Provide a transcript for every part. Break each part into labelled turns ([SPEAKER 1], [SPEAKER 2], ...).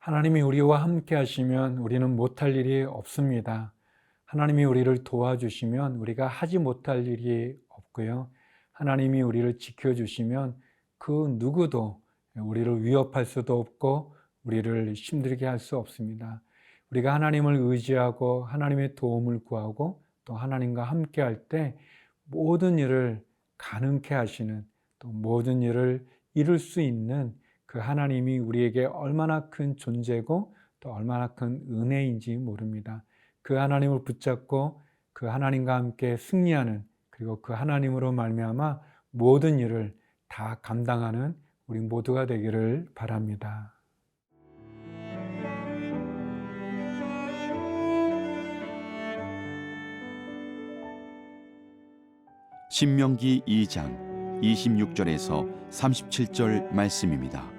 [SPEAKER 1] 하나님이 우리와 함께 하시면 우리는 못할 일이 없습니다. 하나님이 우리를 도와주시면 우리가 하지 못할 일이 없고요. 하나님이 우리를 지켜주시면 그 누구도 우리를 위협할 수도 없고 우리를 힘들게 할 수 없습니다. 우리가 하나님을 의지하고 하나님의 도움을 구하고 또 하나님과 함께 할 때 모든 일을 가능케 하시는, 또 모든 일을 이룰 수 있는 그 하나님이 우리에게 얼마나 큰 존재고 또 얼마나 큰 은혜인지 모릅니다. 그 하나님을 붙잡고 그 하나님과 함께 승리하는, 그리고 그 하나님으로 말미암아 모든 일을 다 감당하는 우리 모두가 되기를 바랍니다.
[SPEAKER 2] 신명기 2장 26절에서 37절 말씀입니다.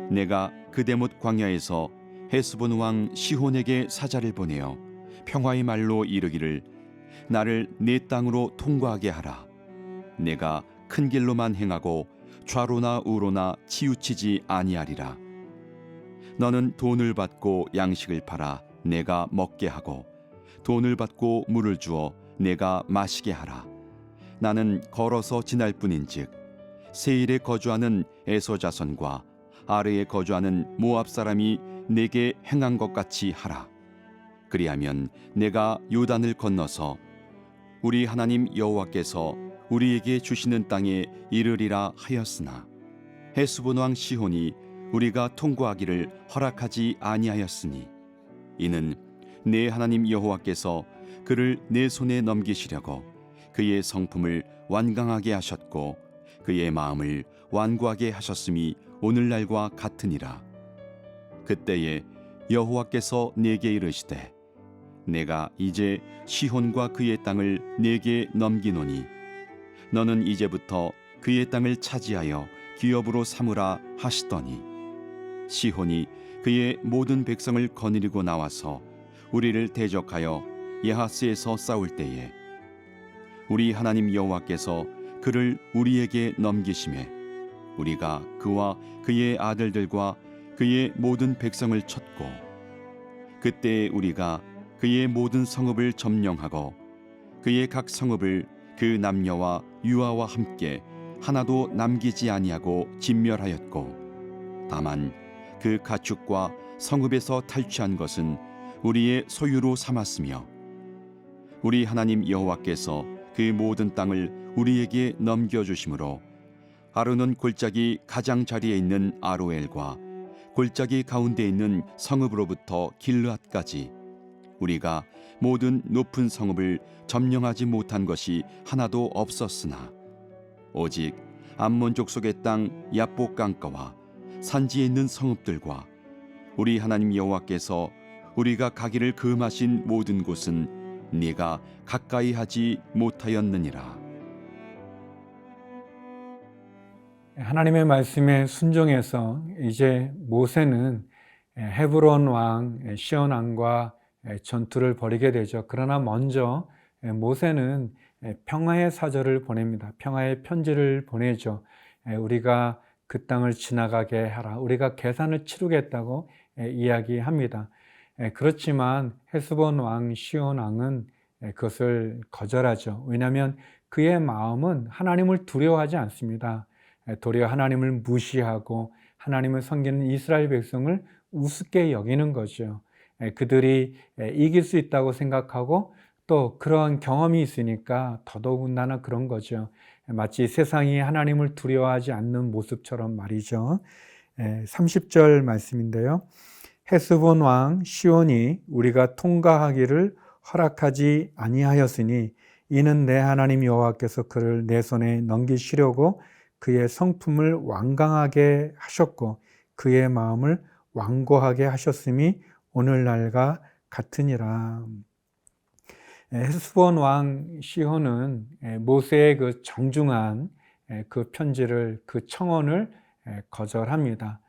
[SPEAKER 2] 내가 그대못 광야에서 헤스본 왕 시혼에게 사자를 보내어 평화의 말로 이르기를 나를 내 땅으로 통과하게 하라. 내가 큰 길로만 행하고 좌로나 우로나 치우치지 아니하리라. 너는 돈을 받고 양식을 팔아 내가 먹게 하고 돈을 받고 물을 주어 내가 마시게 하라. 나는 걸어서 지날 뿐인즉 세일에 거주하는 에서 자손과 아르에 거주하는 모압 사람이 내게 행한 것 같이 하라. 그리하면 내가 요단을 건너서 우리 하나님 여호와께서 우리에게 주시는 땅에 이르리라 하였으나 헤스본 왕 시혼이 우리가 통과하기를 허락하지 아니하였으니 이는 내 하나님 여호와께서 그를 내 손에 넘기시려고 그의 성품을 완강하게 하셨고 그의 마음을 완고하게 하셨음이 오늘날과 같으니라. 그때에 여호와께서 내게 이르시되 내가 이제 시혼과 그의 땅을 내게 넘기노니 너는 이제부터 그의 땅을 차지하여 기업으로 삼으라 하시더니 시혼이 그의 모든 백성을 거느리고 나와서 우리를 대적하여 야하스에서 싸울 때에 우리 하나님 여호와께서 그를 우리에게 넘기심에 우리가 그와 그의 아들들과 그의 모든 백성을 쳤고 그때 우리가 그의 모든 성읍을 점령하고 그의 각 성읍을 그 남녀와 유아와 함께 하나도 남기지 아니하고 진멸하였고 다만 그 가축과 성읍에서 탈취한 것은 우리의 소유로 삼았으며 우리 하나님 여호와께서 그 모든 땅을 우리에게 넘겨주심으로 아르논 골짜기 가장자리에 있는 아로엘과 골짜기 가운데 있는 성읍으로부터 길르앗까지 우리가 모든 높은 성읍을 점령하지 못한 것이 하나도 없었으나 오직 암몬 족속의 땅 야복 강가와 산지에 있는 성읍들과 우리 하나님 여호와께서 우리가 가기를 금하신 모든 곳은 네가 가까이 하지 못하였느니라.
[SPEAKER 1] 하나님의 말씀에 순종해서 이제 모세는 헤브론 왕 시온 왕과 전투를 벌이게 되죠. 그러나 먼저 모세는 평화의 사절을 보냅니다. 평화의 편지를 보내죠. 우리가 그 땅을 지나가게 하라. 우리가 계산을 치르겠다고 이야기합니다. 그렇지만 헤스본 왕 시온 왕은 그것을 거절하죠. 왜냐하면 그의 마음은 하나님을 두려워하지 않습니다. 도리어 하나님을 무시하고 하나님을 섬기는 이스라엘 백성을 우습게 여기는 거죠. 그들이 이길 수 있다고 생각하고 또 그런 경험이 있으니까 더더군다나 그런 거죠. 마치 세상이 하나님을 두려워하지 않는 모습처럼 말이죠. 30절 말씀인데요. 헤스본 왕 시온이 우리가 통과하기를 허락하지 아니하였으니 이는 내 하나님 여호와께서 그를 내 손에 넘기시려고 그의 성품을 완강하게 하셨고 그의 마음을 완고하게 하셨음이 오늘날과 같으니라. 헤스본 왕 시혼은 모세의 그 정중한 그 편지를, 그 청원을 거절합니다.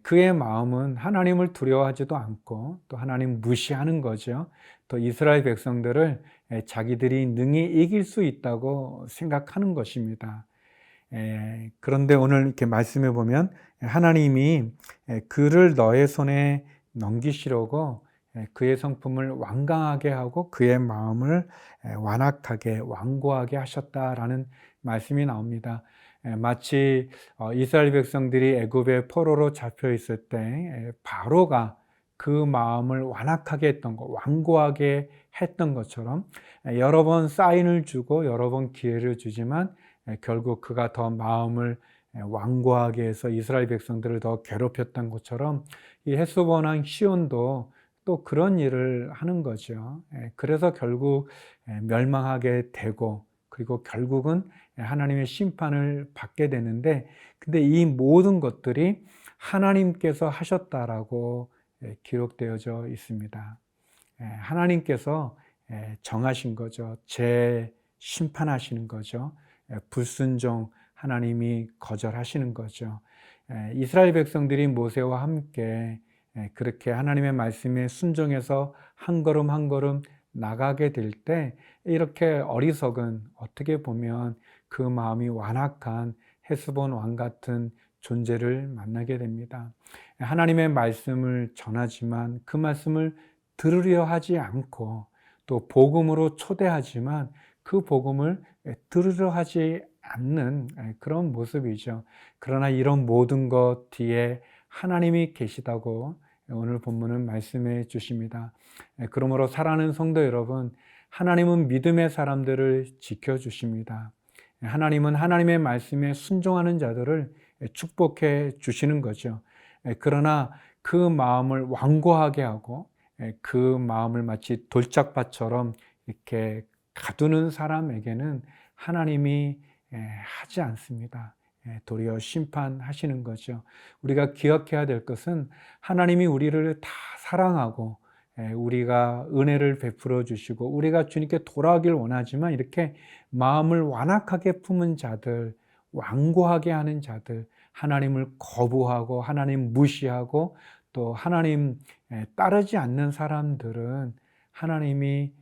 [SPEAKER 1] 그의 마음은 하나님을 두려워하지도 않고 또 하나님 무시하는 거죠. 또 이스라엘 백성들을 자기들이 능히 이길 수 있다고 생각하는 것입니다. 그런데 오늘 이렇게 말씀해 보면 하나님이 그를 너의 손에 넘기시려고 그의 성품을 완강하게 하고 그의 마음을 완악하게 완고하게 하셨다라는 말씀이 나옵니다. 마치 이스라엘 백성들이 애굽의 포로로 잡혀 있을 때 바로가 그 마음을 완악하게 했던 것, 완고하게 했던 것처럼 여러 번 사인을 주고 여러 번 기회를 주지만 결국 그가 더 마음을 완고하게 해서 이스라엘 백성들을 더 괴롭혔던 것처럼 이 헤스본 왕 시온도 또 그런 일을 하는 거죠. 그래서 결국 멸망하게 되고 그리고 결국은 하나님의 심판을 받게 되는데, 근데 이 모든 것들이 하나님께서 하셨다라고 기록되어져 있습니다. 하나님께서 정하신 거죠. 재심판하시는 거죠. 불순종 하나님이 거절하시는 거죠. 이스라엘 백성들이 모세와 함께 그렇게 하나님의 말씀에 순종해서 한 걸음 한 걸음 나가게 될 때 이렇게 어리석은, 어떻게 보면 그 마음이 완악한 헤스본 왕 같은 존재를 만나게 됩니다. 하나님의 말씀을 전하지만 그 말씀을 들으려 하지 않고 또 복음으로 초대하지만 그 복음을 들으려 하지 않는 그런 모습이죠. 그러나 이런 모든 것 뒤에 하나님이 계시다고 오늘 본문은 말씀해 주십니다. 그러므로 사랑하는 성도 여러분, 하나님은 믿음의 사람들을 지켜주십니다. 하나님은 하나님의 말씀에 순종하는 자들을 축복해 주시는 거죠. 그러나 그 마음을 완고하게 하고 그 마음을 마치 돌짝밭처럼 이렇게 가두는 사람에게는 하나님이 하지 않습니다. 도리어 심판하시는 거죠. 우리가 기억해야 될 것은 하나님이 우리를 다 사랑하고 우리가 은혜를 베풀어 주시고 우리가 주님께 돌아가길 원하지만 이렇게 마음을 완악하게 품은 자들, 완고하게 하는 자들, 하나님을 거부하고 하나님 무시하고 또 하나님 따르지 않는 사람들은 하나님이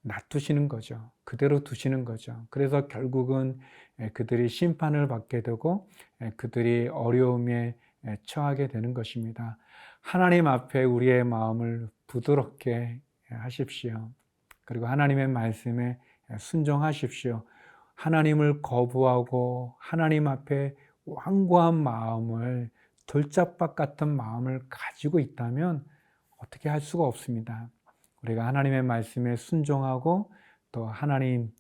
[SPEAKER 1] 놔두시는 거죠. 그대로 두시는 거죠. 그래서 결국은 그들이 심판을 받게 되고 그들이 어려움에 처하게 되는 것입니다. 하나님 앞에 우리의 마음을 부드럽게 하십시오. 그리고 하나님의 말씀에 순종하십시오. 하나님을 거부하고 하나님 앞에 완고한 마음을, 돌짝밭 같은 마음을 가지고 있다면 어떻게 할 수가 없습니다. 우리가 하나님의 말씀에 순종하고 또 하나님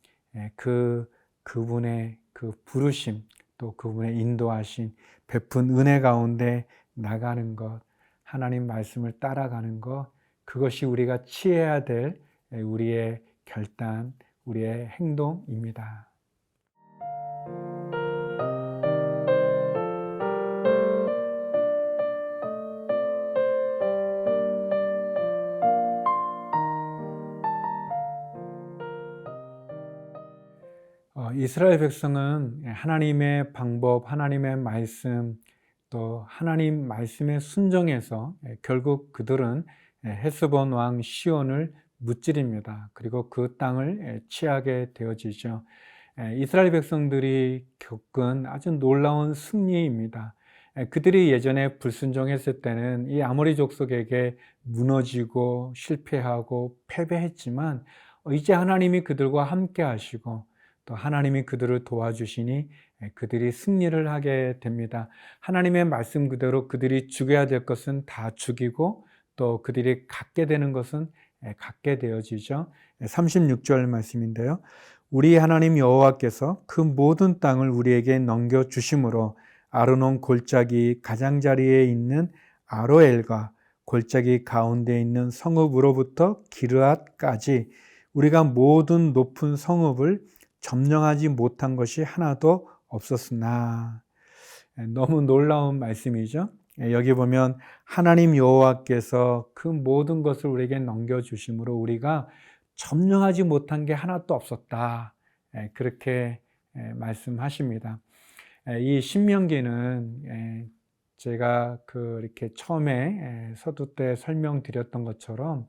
[SPEAKER 1] 그분의 그 부르심, 또 그분의 인도하신 베푼 은혜 가운데 나가는 것, 하나님 말씀을 따라가는 것, 그것이 우리가 취해야 될 우리의 결단, 우리의 행동입니다. 이스라엘 백성은 하나님의 방법, 하나님의 말씀, 또 하나님 말씀에 순종해서 결국 그들은 헤스본 왕 시온을 무찌릅니다. 그리고 그 땅을 취하게 되어지죠. 이스라엘 백성들이 겪은 아주 놀라운 승리입니다. 그들이 예전에 불순종했을 때는 이 아모리 족속에게 무너지고 실패하고 패배했지만 이제 하나님이 그들과 함께 하시고 또 하나님이 그들을 도와주시니 그들이 승리를 하게 됩니다. 하나님의 말씀 그대로 그들이 죽여야 될 것은 다 죽이고 또 그들이 갖게 되는 것은 갖게 되어지죠. 36절 말씀인데요. 우리 하나님 여호와께서 그 모든 땅을 우리에게 넘겨주심으로 아르논 골짜기 가장자리에 있는 아로엘과 골짜기 가운데 있는 성읍으로부터 기르앗까지 우리가 모든 높은 성읍을 점령하지 못한 것이 하나도 없었으나, 너무 놀라운 말씀이죠. 여기 보면 하나님 여호와께서 그 모든 것을 우리에게 넘겨주심으로 우리가 점령하지 못한 게 하나도 없었다, 그렇게 말씀하십니다. 이 신명기는 제가 이렇게 처음에 서두 때 설명드렸던 것처럼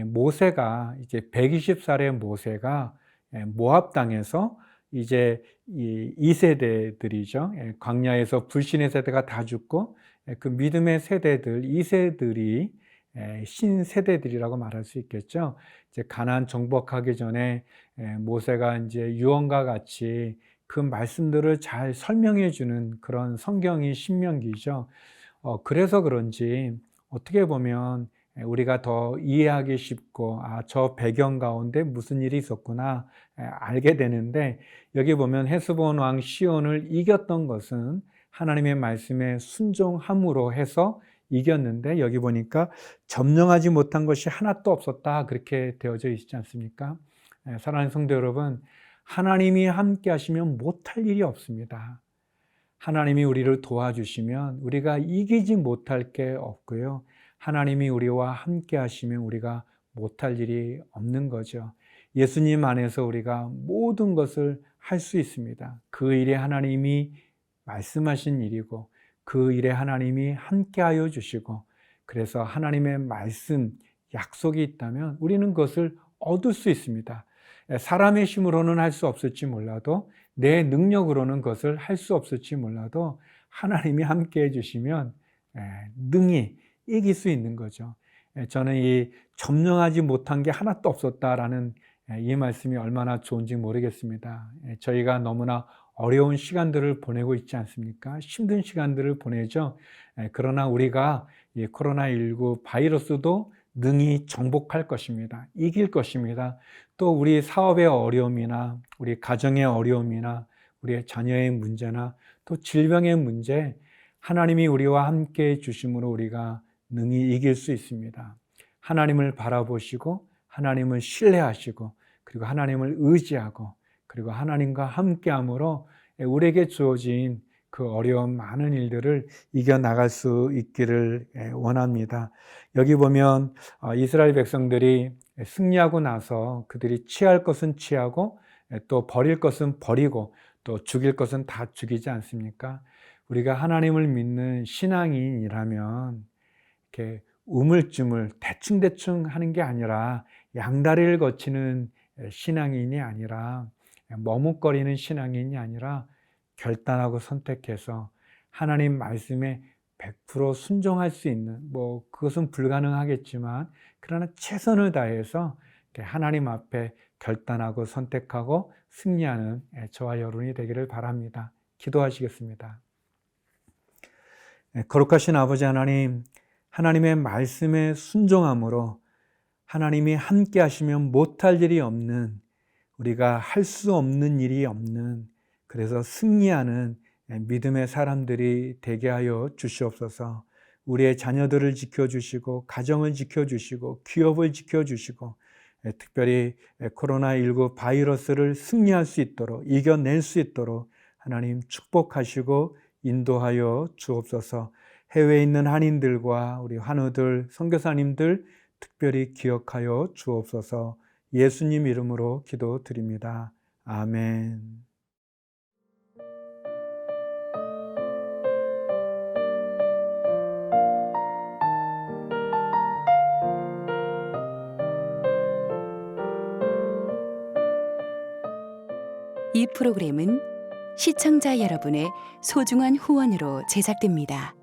[SPEAKER 1] 모세가 이제 120살의 모세가 모압 땅에서 이제 이 2세대들이죠. 광야에서 불신의 세대가 다 죽고 그 믿음의 세대들 2세들이 신세대들이라고 말할 수 있겠죠. 이제 가나안 정복하기 전에 모세가 이제 유언과 같이 그 말씀들을 잘 설명해 주는 그런 성경이 신명기죠. 그래서 그런지 어떻게 보면 우리가 더 이해하기 쉽고 저 배경 가운데 무슨 일이 있었구나 알게 되는데, 여기 보면 헤스본 왕 시온을 이겼던 것은 하나님의 말씀에 순종함으로 해서 이겼는데, 여기 보니까 점령하지 못한 것이 하나도 없었다 그렇게 되어져 있지 않습니까? 사랑하는 성도 여러분, 하나님이 함께 하시면 못할 일이 없습니다. 하나님이 우리를 도와주시면 우리가 이기지 못할 게 없고요. 하나님이 우리와 함께 하시면 우리가 못할 일이 없는 거죠. 예수님 안에서 우리가 모든 것을 할 수 있습니다. 그 일에 하나님이 말씀하신 일이고 그 일에 하나님이 함께하여 주시고, 그래서 하나님의 말씀, 약속이 있다면 우리는 그것을 얻을 수 있습니다. 사람의 힘으로는 할 수 없을지 몰라도, 내 능력으로는 그것을 할 수 없을지 몰라도 하나님이 함께해 주시면 능히 이길 수 있는 거죠. 저는 이 점령하지 못한 게 하나도 없었다라는 이 말씀이 얼마나 좋은지 모르겠습니다. 저희가 너무나 어려운 시간들을 보내고 있지 않습니까? 힘든 시간들을 보내죠. 그러나 우리가 이 코로나19 바이러스도 능히 정복할 것입니다. 이길 것입니다. 또 우리 사업의 어려움이나 우리 가정의 어려움이나 우리의 자녀의 문제나 또 질병의 문제, 하나님이 우리와 함께 해 주심으로 우리가 능히 이길 수 있습니다. 하나님을 바라보시고 하나님을 신뢰하시고 그리고 하나님을 의지하고 그리고 하나님과 함께함으로 우리에게 주어진 그 어려운 많은 일들을 이겨나갈 수 있기를 원합니다. 여기 보면 이스라엘 백성들이 승리하고 나서 그들이 취할 것은 취하고 또 버릴 것은 버리고 또 죽일 것은 다 죽이지 않습니까? 우리가 하나님을 믿는 신앙인이라면 이렇게 우물쭈물 대충대충 하는 게 아니라, 양다리를 거치는 신앙인이 아니라, 머뭇거리는 신앙인이 아니라 결단하고 선택해서 하나님 말씀에 100% 순종할 수 있는, 그것은 불가능하겠지만 그러나 최선을 다해서 하나님 앞에 결단하고 선택하고 승리하는 저와 여러분이 되기를 바랍니다. 기도하시겠습니다. 거룩하신 아버지 하나님, 하나님의 말씀에 순종함으로 하나님이 함께 하시면 못할 일이 없는, 우리가 할 수 없는 일이 없는, 그래서 승리하는 믿음의 사람들이 되게 하여 주시옵소서. 우리의 자녀들을 지켜주시고 가정을 지켜주시고 기업을 지켜주시고 특별히 코로나19 바이러스를 승리할 수 있도록, 이겨낼 수 있도록 하나님 축복하시고 인도하여 주옵소서. 해외에 있는 한인들과 우리 환우들, 선교사님들 특별히 기억하여 주옵소서. 예수님 이름으로 기도드립니다. 아멘.
[SPEAKER 3] 이 프로그램은 시청자 여러분의 소중한 후원으로 제작됩니다.